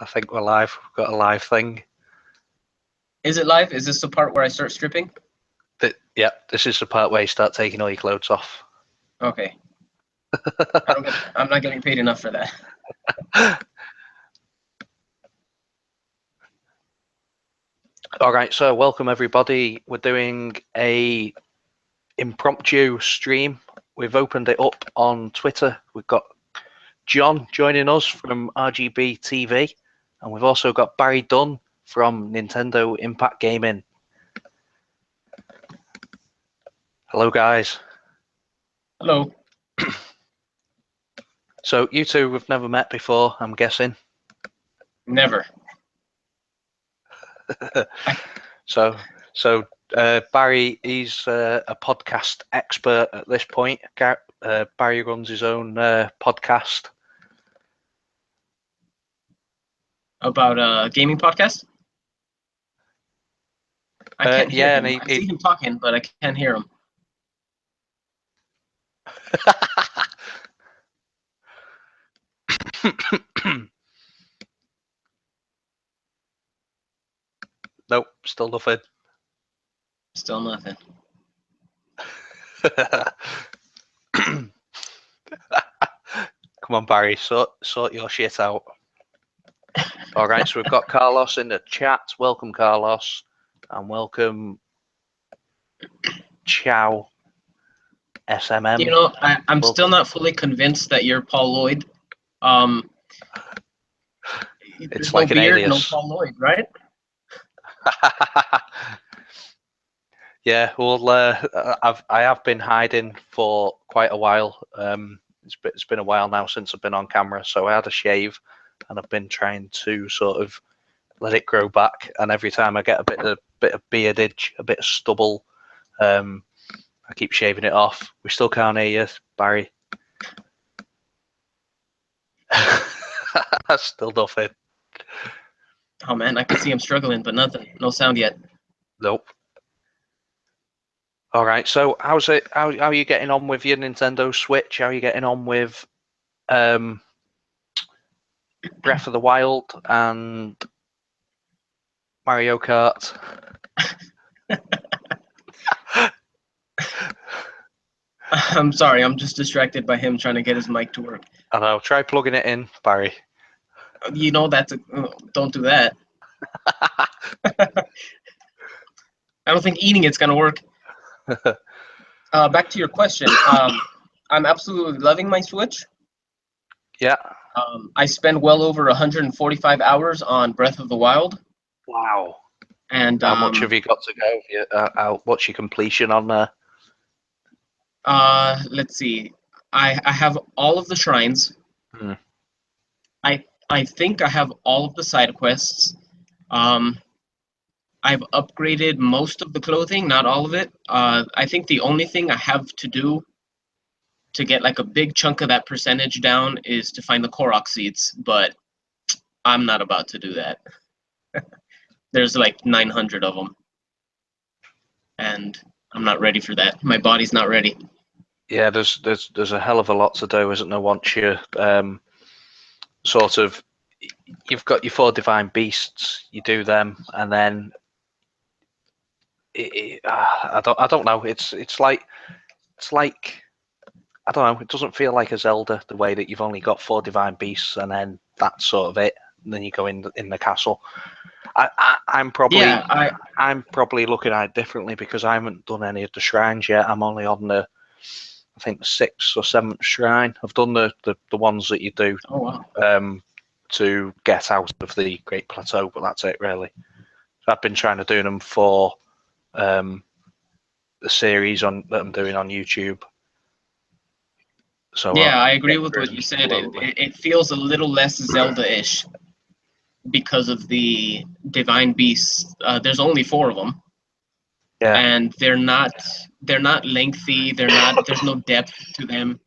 I think we're live. We've got a live thing. Is it live? Is this the part where I start stripping? Yeah, this is the part where you start taking all your clothes off. Okay. I'm not getting paid enough for that. All right, so welcome everybody. We're doing a impromptu stream. We've opened it up on Twitter. We've got John joining us from RGB TV, and we've also got Barry Dunn from Nintendo Impact Gaming. Hello, guys. Hello. So you two have never met before, I'm guessing. Never. So Barry, he's a podcast expert at this point. Barry runs his own podcast. About a gaming podcast? I can't hear him. I see him talking, but I can't hear him. Nope, still nothing. Still nothing. Come on, Barry, sort your shit out. All right, so we've got Carlos in the chat. Welcome, Carlos, and welcome, Ciao, SMM. You know, I'm still not fully convinced that you're Paul Lloyd. It's like no an beard, alias. No Paul Lloyd, right? Yeah, well, I have been hiding for quite a while. It's been a while now since I've been on camera, so I had a shave, and I've been trying to sort of let it grow back. And every time I get a bit of beardage, a bit of stubble, I keep shaving it off. We still can't hear you, Barry. Still nothing. Oh man, I can see him struggling, but nothing. No sound yet. Nope. All right. So how's it? How are you getting on with your Nintendo Switch? How are you getting on with Breath of the Wild and Mario Kart? I'm sorry, I'm just distracted by him trying to get his mic to work. I know. Try plugging it in, Barry. You know don't do that. I don't think eating it's gonna work. Back to your question. I'm absolutely loving my Switch. Yeah. I spend well over 145 hours on Breath of the Wild. Wow. And how much have you got to go? What's your completion on there? Let's see. I have all of the shrines. I think I have all of the side quests. I've upgraded most of the clothing, not all of it. I think the only thing I have to do to get like a big chunk of that percentage down is to find the Korok seeds, but I'm not about to do that. There's like 900 of them, and I'm not ready for that. My body's not ready. Yeah, there's a hell of a lot to do, isn't there? Once you sort of, you've got your 4 divine beasts, you do them, and then I don't know. It's like I don't know. It doesn't feel like a Zelda the way that you've only got 4 divine beasts and then that's sort of it. And then you go in the castle. I'm probably looking at it differently because I haven't done any of the shrines yet. I'm only on I think the 6th or 7th shrine. I've done the ones that you do to get out of the Great Plateau, but that's it really. So I've been trying to do them for the series that I'm doing on YouTube. So yeah, I agree with what you said. It feels a little less Zelda-ish because of the divine beasts. There's only 4 of them. Yeah. And they're not lengthy. There's no depth to them.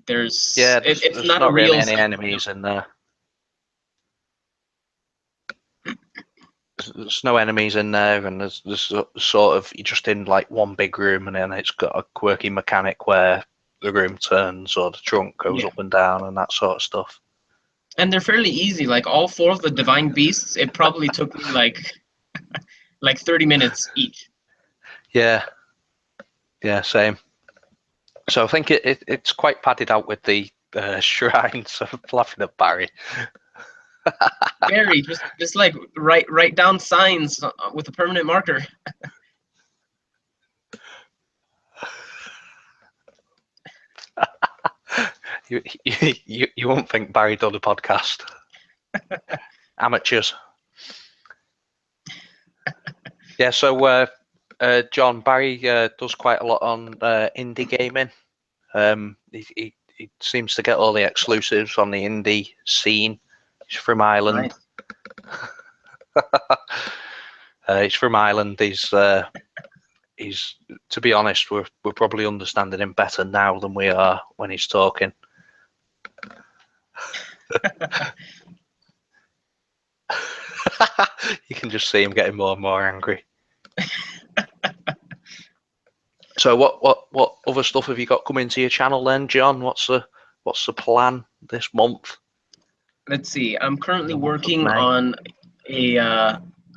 There's not really any enemies in there. There's no enemies in there, and there's sort of, you're just in like one big room, and then it's got a quirky mechanic where the room turns or the trunk goes up and down and that sort of stuff. And they're fairly easy. Like all 4 of the divine beasts, it probably took me like 30 minutes each. Yeah. Yeah, same. So I think it's quite padded out with the shrines. I'm laughing at Barry. Barry, just like write down signs with a permanent marker. You won't think Barry done a podcast. Amateurs. Yeah, so John, Barry does quite a lot on indie gaming. He seems to get all the exclusives on the indie scene. He's from Ireland. Nice. He's from Ireland. He's to be honest, we're probably understanding him better now than we are when he's talking. You can just see him getting more and more angry. So what other stuff have you got coming to your channel then, John? What's the plan this month? Let's see. I'm currently working on a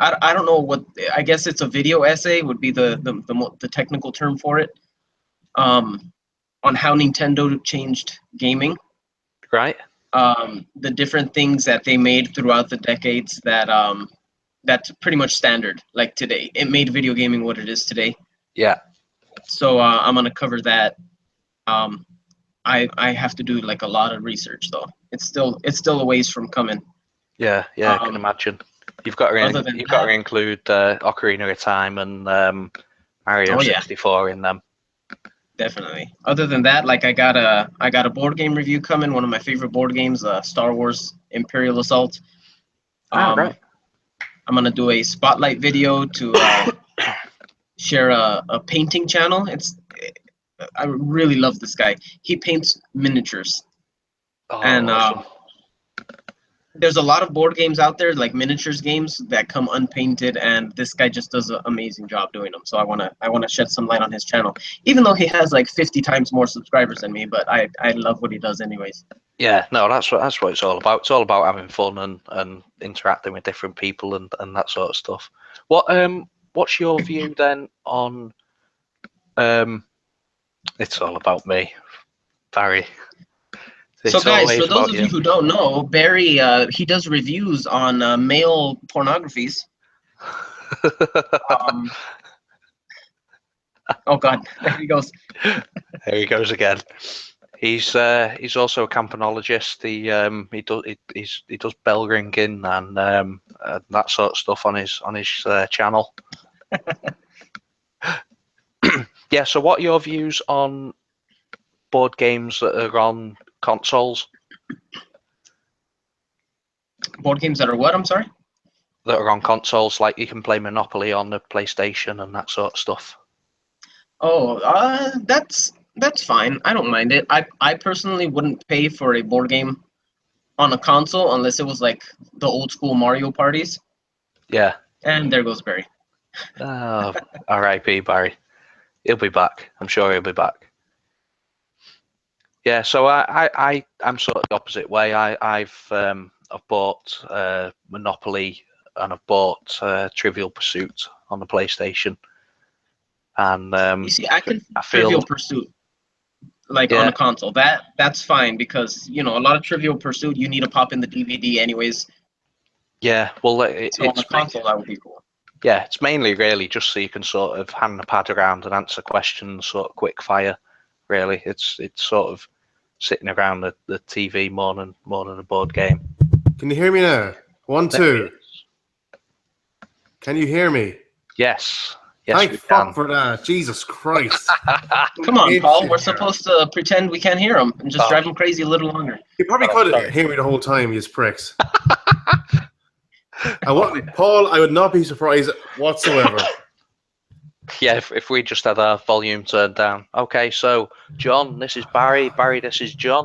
I don't know what, I guess it's a video essay would be the technical term for it. On how Nintendo changed gaming. Right. The different things that they made throughout the decades that that's pretty much standard. Like today, it made video gaming what it is today. Yeah. So I'm gonna cover that. I have to do like a lot of research though. It's still a ways from coming. Yeah, I can imagine. You've got to include Ocarina of Time and Mario 64 in them. Definitely. Other than that, like I got a board game review coming. One of my favorite board games, Star Wars Imperial Assault. Right. I'm gonna do a spotlight video to share a painting channel. I really love this guy. He paints miniatures. And awesome. There's a lot of board games out there, like miniatures games, that come unpainted, and this guy just does an amazing job doing them. So I wanna shed some light on his channel, even though he has like 50 times more subscribers than me. But I love what he does, anyways. Yeah, no, that's what it's all about. It's all about having fun and interacting with different people and that sort of stuff. What's your view then on it's all about me, Barry? So guys, for those of you who don't know, Barry, he does reviews on male pornographies. Oh God, there he goes. There he goes again. He's also a campanologist. He does bell ringing and that sort of stuff on his channel. Yeah. So, what are your views on board games that are on consoles? Board games that are what? I'm sorry. That are on consoles, like you can play Monopoly on the PlayStation and that sort of stuff. Oh, that's fine. I don't mind it. I personally wouldn't pay for a board game on a console unless it was like the old school Mario parties. Yeah. And there goes Barry. Oh, R.I.P. Barry. He'll be back. I'm sure he'll be back. Yeah. So I'm sort of the opposite way. I've bought Monopoly and I've bought Trivial Pursuit on the PlayStation. And you see, I feel Trivial Pursuit like on a console. That's fine because a lot of Trivial Pursuit you need to pop in the DVD anyways. Yeah, well, so on a console that would be cool. Yeah, it's mainly really just so you can sort of hand the pad around and answer questions, sort of quick fire. Really, it's sort of sitting around the TV more than a board game. Can you hear me now? 1, 2. Can you hear me? Yes. Thank fuck for that. Jesus Christ. Come on, Paul. We're supposed to pretend we can't hear him and just drive him crazy a little longer. You probably could hear me the whole time, you pricks. Paul, I would not be surprised whatsoever. Yeah, if we just had our volume turned down. Okay, so, John, this is Barry. Barry, this is John.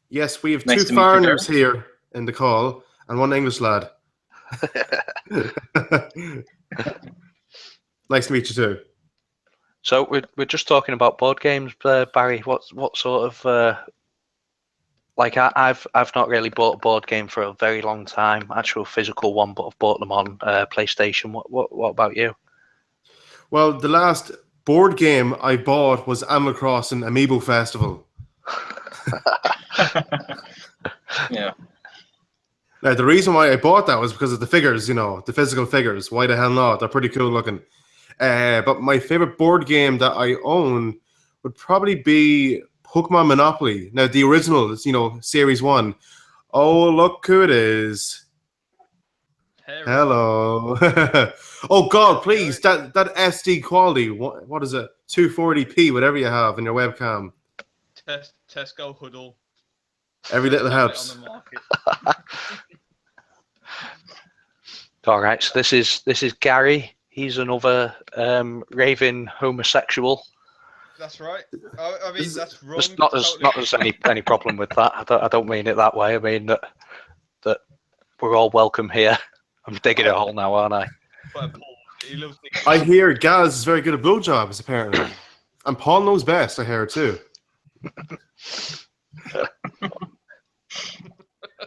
Yes, we have two foreigners here in the call and one English lad. Nice to meet you too. So we're just talking about board games, Barry. What sort of Like I've not really bought a board game for a very long time, actual physical one, but I've bought them on PlayStation. What about you? Well, the last board game I bought was Animal Crossing Amiibo Festival. Yeah. Now, the reason why I bought that was because of the figures, you know, the physical figures. Why the hell not? They're pretty cool looking. But my favorite board game that I own would probably be Pokemon Monopoly. Now, the original, you know, Series 1. Oh, look who it is. Hello. Oh, God, please. That SD quality. What is it? 240p, whatever you have in your webcam. Tesco Huddle. Every little helps. On the market. All right, so this is Gary. He's another raving homosexual. That's right. I mean, that's wrong. There's any problem with that. I don't mean it that way. I mean that we're all welcome here. I'm digging it all now, aren't I? I hear Gaz is very good at blowjobs, apparently. And Paul knows best, I hear too.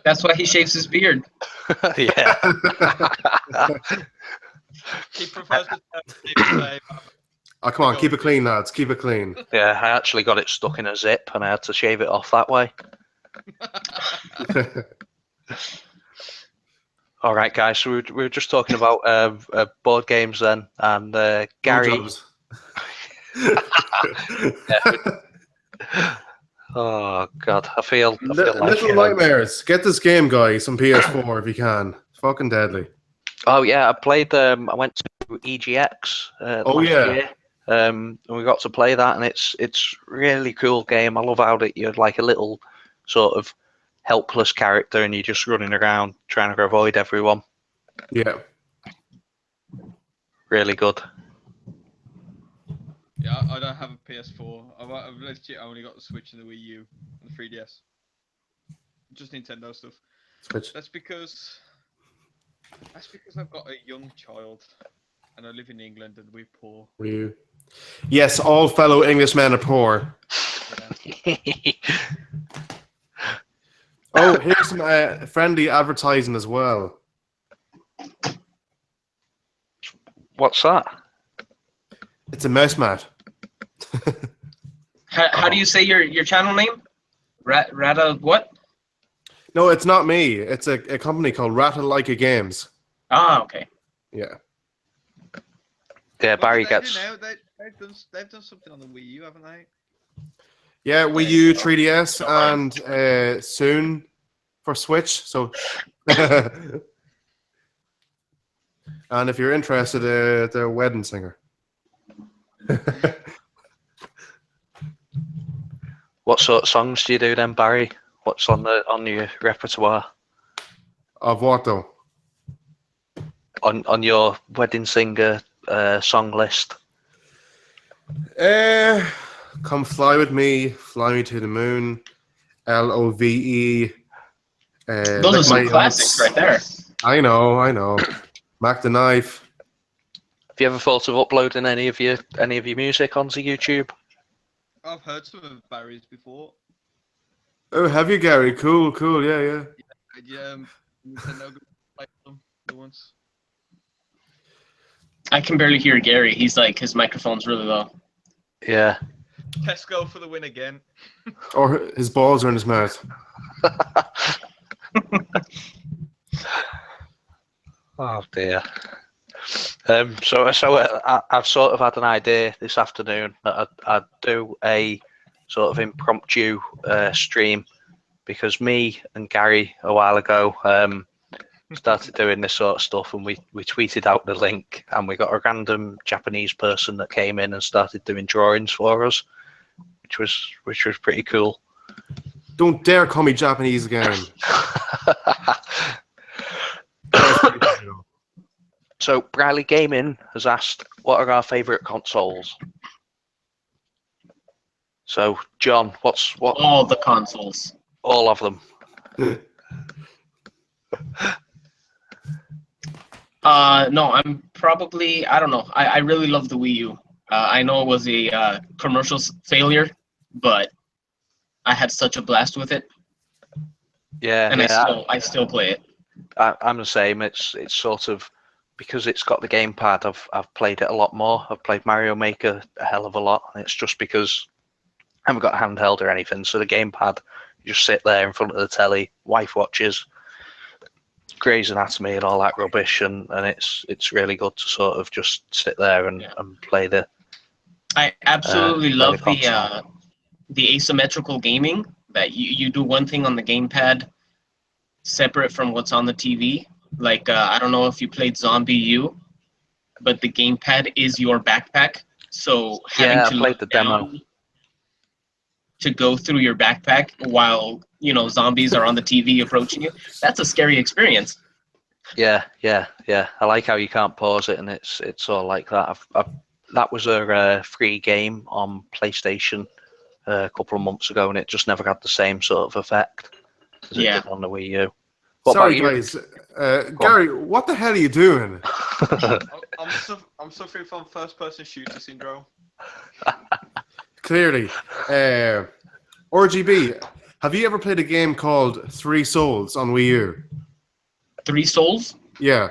That's why he shaves his beard. Yeah. He prefers to oh, come on, keep it clean, lads. Keep it clean. Yeah, I actually got it stuck in a zip and I had to shave it off that way. All right, guys. So we were just talking about board games then, and Gary. Oh God, I feel like Little Nightmares. Get this game, guys, on PS4 if you can. It's fucking deadly. Oh yeah, I played. I went to EGX last year. And we got to play that, and it's really cool game. I love how that you're like a little sort of helpless character, and you're just running around trying to avoid everyone. Yeah. Really good. Yeah, I don't have a PS4. I've legit only got the Switch and the Wii U and the 3DS. Just Nintendo stuff. Switch. That's because I've got a young child, and I live in England, and we're poor. You. Yes, all fellow Englishmen are poor. Yeah. Oh, here's some friendly advertising as well. What's that? It's a mouse mat. How do you say your channel name? Rata what? No, it's not me. It's a company called Rattle Like a Games. Ah, okay. Yeah. Yeah, Barry gets. They've done something on the Wii U, haven't they? Yeah, Wii U, 3DS, and soon for Switch. So, and if you're interested, they're a wedding singer. What sort of songs do you do then, Barry? What's on your repertoire? Of what though? On your wedding singer song list? Come Fly With Me, Fly Me to the Moon, LOVE. Those are some classics right there. I know. Mac the Knife. Have you ever thought of uploading any of your music onto YouTube? I've heard some of Barry's before. Oh, have you, Gary? Cool, yeah. Yeah, Nintendo played them the once. I can barely hear Gary. He's like, his microphone's really low. Yeah. Tesco for the win again. Or his balls are in his mouth. Oh dear. So I've sort of had an idea this afternoon that I'd do a sort of impromptu stream, because me and Gary a while ago started doing this sort of stuff, and we tweeted out the link, and we got a random Japanese person that came in and started doing drawings for us, which was pretty cool. Don't dare call me Japanese again. So Bradley Gaming has asked, what are our favourite consoles? So John, what? All the consoles. All of them. No, I'm probably, I don't know. I really love the Wii U. I know it was a commercial failure, but I had such a blast with it. Yeah, and I still play it. I'm the same. It's sort of because it's got the gamepad. I've played it a lot more. I've played Mario Maker a hell of a lot, and it's just because I haven't got a handheld or anything. So the gamepad, you just sit there in front of the telly. Wife watches Grey's Anatomy and all that rubbish, and it's really good to sort of just sit there and play the. I absolutely love the asymmetrical gaming, that you do one thing on the gamepad separate from what's on the TV. Like, I don't know if you played Zombie U, but the gamepad is your backpack. So having to played the demo to go through your backpack while, zombies are on the TV approaching you, that's a scary experience. Yeah. I like how you can't pause it, and it's all like that. That was a free game on PlayStation a couple of months ago, and it just never had the same sort of effect as it did on the Wii U. Sorry, guys. Gary, what the hell are you doing? I'm suffering from first-person shooter syndrome. Clearly. RGB, have you ever played a game called 3 Souls on Wii U? 3 Souls? Yeah.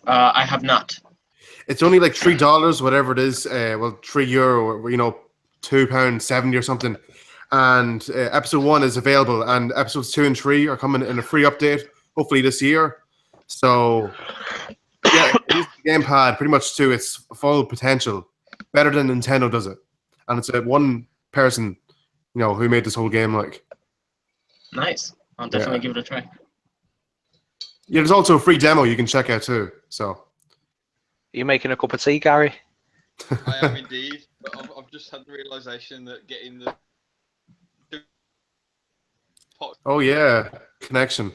I have not. It's only like $3, whatever it is. Well, €3, £2.70 or something. And episode 1 is available, and episodes 2 and 3 are coming in a free update, hopefully this year. So, yeah, it uses the gamepad pretty much to its full potential, better than Nintendo does it. And it's one person, who made this whole game like. Nice. I'll definitely give it a try. Yeah, there's also a free demo you can check out too. So. Are you making a cup of tea, Gary? I am indeed, but I've just had the realization that getting the pot. Oh yeah, connection.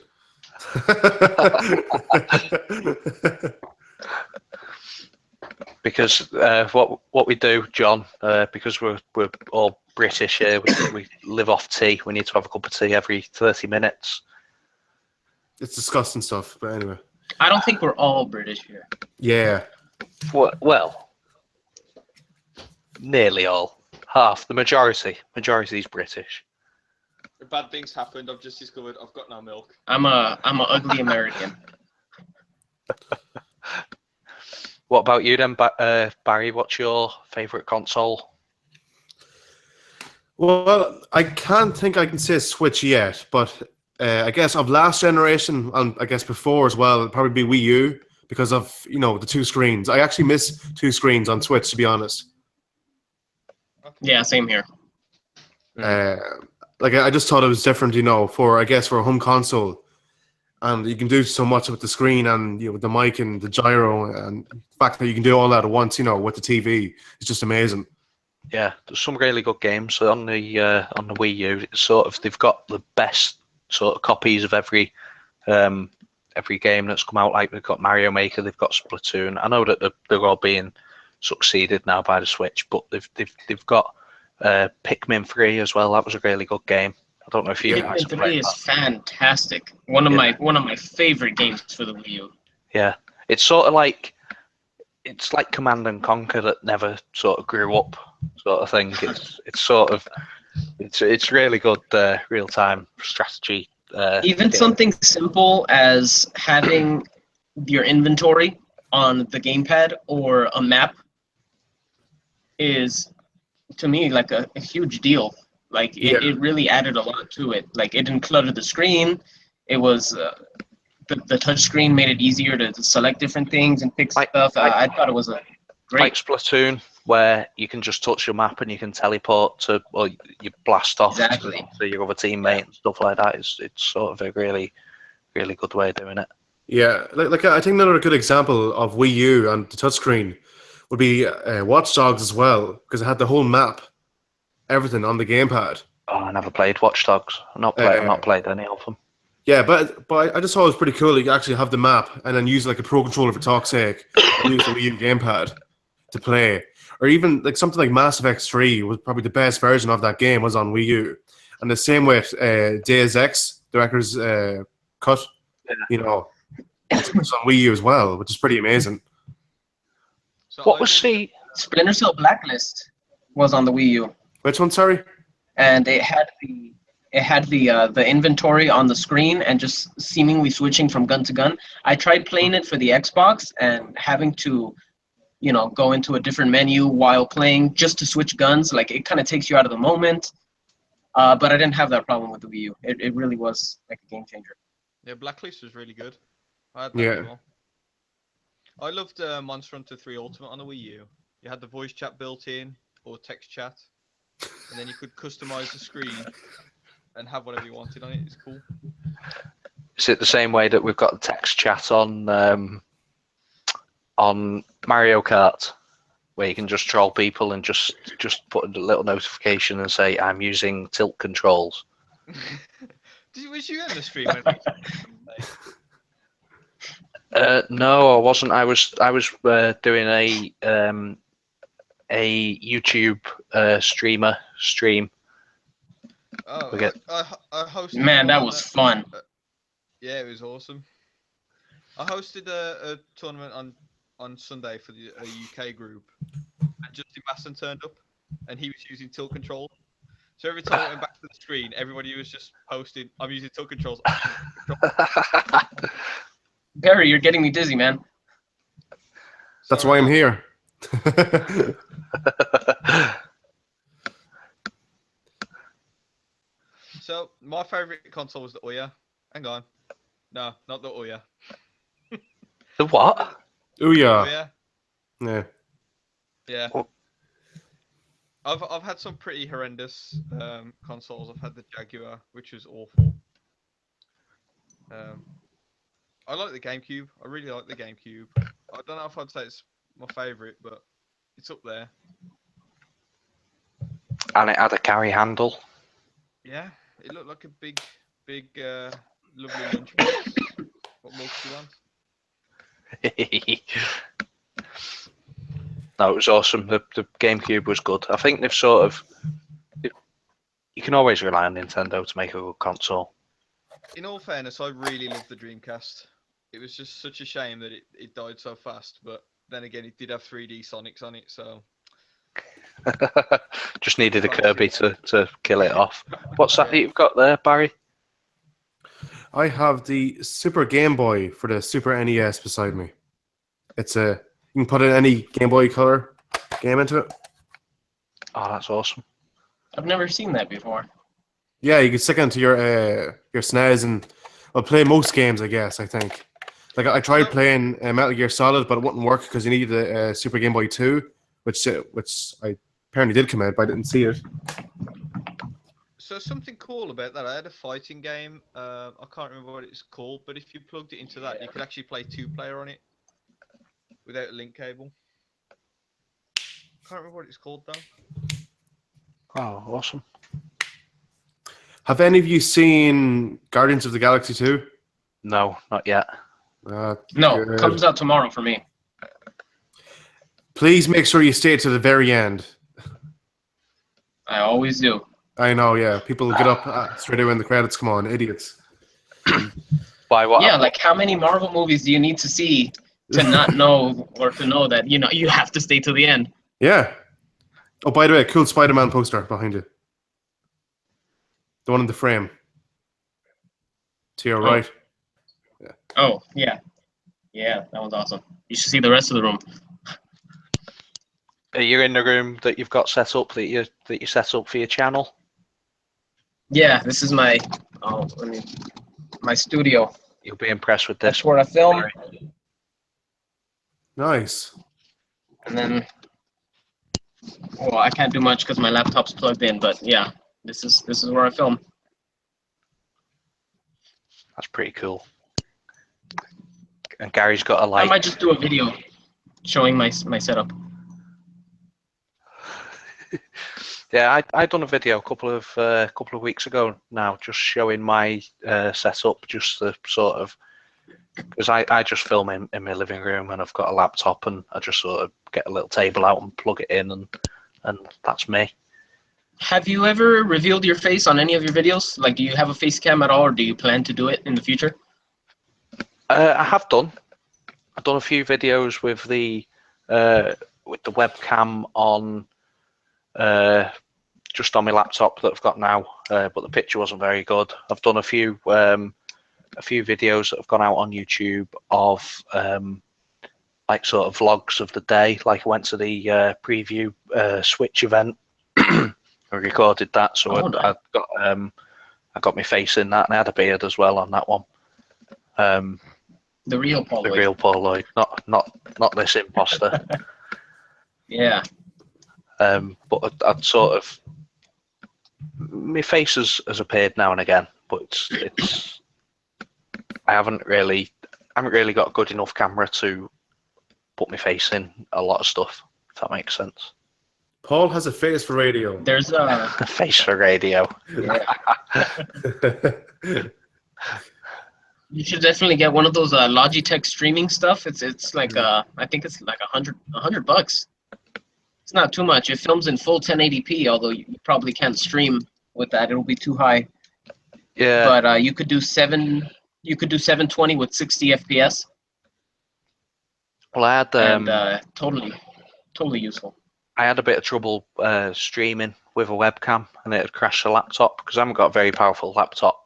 Because what we do, John, because we're all British here, we live off tea. We need to have a cup of tea every 30 minutes. It's disgusting stuff, but anyway. I don't think we're all British here. Yeah. Well, nearly all. Half. The majority. Majority is British. Bad things happened. I've just discovered I've got no milk. I'm a ugly American. What about you then, Barry? What's your favourite console? Well, I can't think I can say Switch yet, but I guess of last generation, and I guess before as well, it'd probably be Wii U because of the 2 screens. I actually miss 2 screens on Switch, to be honest. Yeah, same here. I just thought it was different, for a home console, and you can do so much with the screen and with the mic and the gyro, and the fact that you can do all that at once, with the TV, is just amazing. Yeah, there's some really good games on the Wii U. It's sort of they've got the best sort of copies of every game that's come out. Like they've got Mario Maker, they've got Splatoon. I know that they're all being succeeded now by the Switch, but they've got Pikmin 3 as well. That was a really good game. I don't know if you guys have played Pikmin 3 is fantastic. One of my favorite games for the Wii U. Yeah, it's sort of like Command and Conquer that never sort of grew up, sort of thing. It's really good real time strategy. Even game. Something simple as having your inventory on the gamepad or a map is, to me, like a huge deal. Like it really added a lot to it. Like it didn't clutter the screen. It was the touch screen made it easier to select different things and pick stuff. I thought it was a great. Like Splatoon, where you can just touch your map and you can teleport to, or you blast off to your other teammate and stuff like that. It's sort of a really, really good way of doing it. Yeah, like I think another good example of Wii U and the touchscreen would be Watch Dogs as well, because it had the whole map, everything on the gamepad. Oh, I never played Watch Dogs. I've not played any of them. Yeah, but I just thought it was pretty cool that you actually have the map and then use like a pro controller for talk's sake, and use the Wii U gamepad to play. Or even like something like Mass Effect 3 was probably the best version of that game was on Wii U. And the same with Deus Ex, Director's Cut, it's on Wii U as well, which is pretty amazing. So What was the Splinter Cell Blacklist was on the Wii U. Which one, sorry? And it had the it had the inventory on the screen and just seemingly switching from gun to gun. I tried playing it for the Xbox and having to, go into a different menu while playing just to switch guns. Like, it kind of takes you out of the moment. But I didn't have that problem with the Wii U. It really was like a game changer. Yeah, Blacklist was really good. I had that as well. I loved Monster Hunter 3 Ultimate on the Wii U. You had the voice chat built in, or text chat, and then you could customize the screen and have whatever you wanted on it. It's cool. Is it the same way that we've got text chat on Mario Kart, where you can just troll people and just put a little notification and say, "I'm using tilt controls"? Was you in the stream? No, I wasn't. I was doing a YouTube streamer stream. Oh, I hosted. Man, that was fun. Yeah, it was awesome. I hosted a tournament on Sunday for the UK group, and Justin Masson turned up, and he was using tilt control. So every time I went back to the screen, everybody was just posting, "I'm using tilt controls." Barry, you're getting me dizzy, man. That's why I'm here. So my favorite console was the Ouya. Hang on, no, not the Ouya. The what? Ouya. Yeah. Yeah. I've had some pretty horrendous consoles. I've had the Jaguar, which was awful. I like the GameCube. I really like the GameCube. I don't know if I'd say it's my favorite, but it's up there. And it had a carry handle. Yeah, it looked like a big, lovely lunchbox. What more could you want? No, it was awesome. The GameCube was good. I think they've sort of... You can always rely on Nintendo to make a good console. In all fairness, I really loved the Dreamcast. It was just such a shame that it died so fast, but then again, it did have 3D Sonics on it, so... Just needed a Kirby to kill it off. What's that you've got there, Barry? I have the Super Game Boy for the Super NES beside me. It's you can put in any Game Boy Color game into it. Oh, that's awesome. I've never seen that before. Yeah, you can stick it into your SNES and play most games, I guess, I think. Like, I tried playing Metal Gear Solid, but it wouldn't work because you needed a Super Game Boy 2, which I apparently did come out, but I didn't see it. So something cool about that, I had a fighting game. I can't remember what it's called, but if you plugged it into that, you could actually play 2-player on it without a link cable. Can't remember what it's called though. Oh, awesome. Have any of you seen Guardians of the Galaxy 2? No, not yet. No, it comes out tomorrow for me. Please make sure you stay to the very end. I always do. I know, yeah. People get up straight away when the credits come on. Idiots. Why? What? Yeah, like how many Marvel movies do you need to see to not know or to know that, you have to stay to the end? Yeah. Oh, by the way, cool Spider-Man poster behind you. The one in the frame. To your right. Yeah. Oh, yeah. Yeah, that one's awesome. You should see the rest of the room. Are you in the room that you've got set up that you set up for your channel? Yeah, this is my studio. You'll be impressed with this. That's where I film. Nice. And then, well, I can't do much because my laptop's plugged in, but yeah, this is where I film. That's pretty cool. And Gary's got a I might just do a video showing my setup. Yeah, I done a video a couple of weeks ago now, just showing my setup, just the sort of, because I just film in my living room and I've got a laptop and I just sort of get a little table out and plug it in and that's me. Have you ever revealed your face on any of your videos? Like, do you have a face cam at all, or do you plan to do it in the future? I have done. I've done a few videos with the webcam on, just on my laptop that I've got now, but the picture wasn't very good. I've done a few videos that have gone out on YouTube of like sort of vlogs of the day. Like I went to the preview Switch event. I recorded that, so I got my face in that, and I had a beard as well on that one. The real Paul Lloyd. The real Paul Lloyd, not this imposter. Yeah. But I'd sort of, my face has appeared now and again, but it's I haven't really got a good enough camera to put my face in a lot of stuff, if that makes sense. Paul has a face for radio. There's a face for radio. Yeah. You should definitely get one of those Logitech streaming stuff. It's like I think it's like $100. It's not too much. It films in full 1080p, although you probably can't stream with that. It'll be too high. Yeah. But you could do 720 with 60 FPS. Well, I had and totally useful. I had a bit of trouble streaming with a webcam, and it had crashed the laptop because I haven't got a very powerful laptop.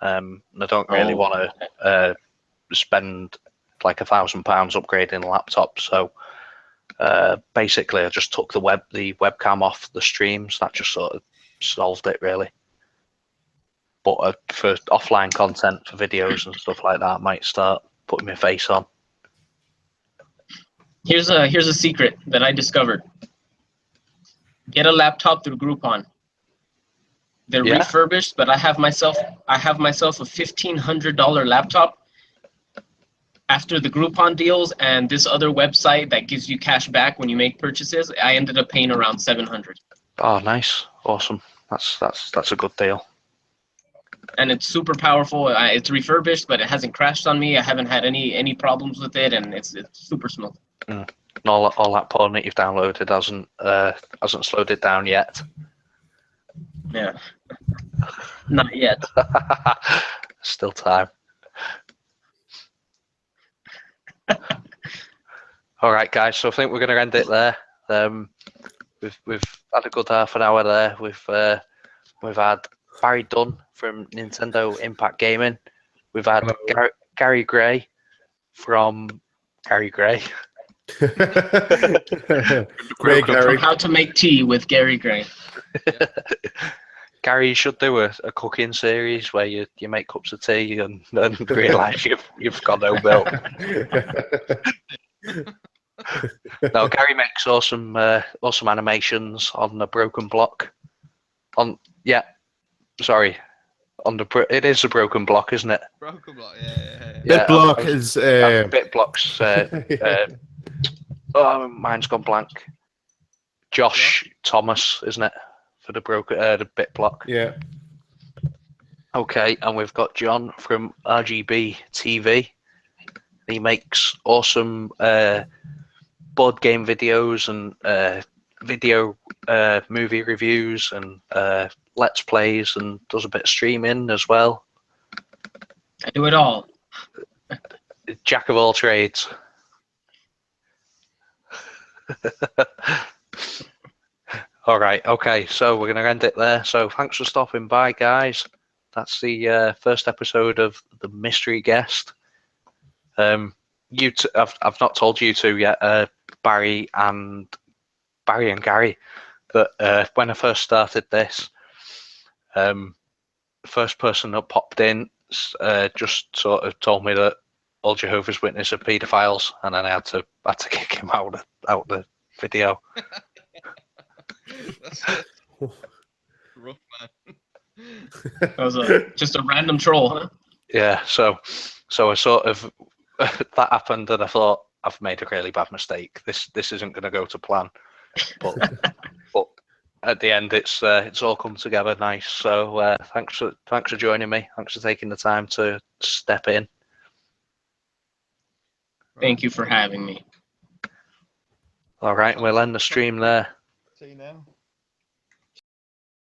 And I don't really want to spend like £1,000 upgrading a laptop. So basically, I just took the webcam off the streams. That just sort of solved it, really. But for offline content, for videos and stuff like that, I might start putting my face on. Here's a secret that I discovered. Get a laptop through Groupon. They're refurbished, but I have myself a $1,500 laptop after the Groupon deals and this other website that gives you cash back when you make purchases. I ended up paying around $700. Oh, nice, awesome. That's a good deal. And it's super powerful. It's refurbished, but it hasn't crashed on me. I haven't had any problems with it, and it's super smooth. Mm. All that porn that you've downloaded hasn't slowed it down yet. Yeah, not yet. Still time. All right, guys. So I think we're going to end it there. We've had a good half an hour there. We've had Barry Dunn from Nintendo Impact Gaming. We've had Gary Gray from Gary Gray. Great, Gary. How to make tea with Gary Gray. Gary, you should do a cooking series where you make cups of tea and realise you've got no milk. No, Gary makes awesome animations on the broken block. It is a broken block, isn't it? Broken block, yeah. BitBlock is BitBlock's. Oh, mine's gone blank. Josh Thomas, isn't it? For the BitBlock. Yeah. Okay, and we've got John from RGB TV. He makes awesome board game videos and movie reviews and let's plays, and does a bit of streaming as well. I do it all. Jack of all trades. All right, okay, so we're going to end it there. So thanks for stopping by, guys. That's the first episode of The Mystery Guest. I've not told you two yet, Barry and Gary, that when I first started this, the first person that popped in just sort of told me that all Jehovah's Witnesses are paedophiles, and then I had to kick him out the video. That's rough, man. That was just a random troll, huh? Yeah, so I sort of that happened, and I thought, I've made a really bad mistake. This isn't going to go to plan, but at the end, it's all come together nice. So thanks for joining me. Thanks for taking the time to step in. Thank you for having me. All right, we'll end the stream there. See you now.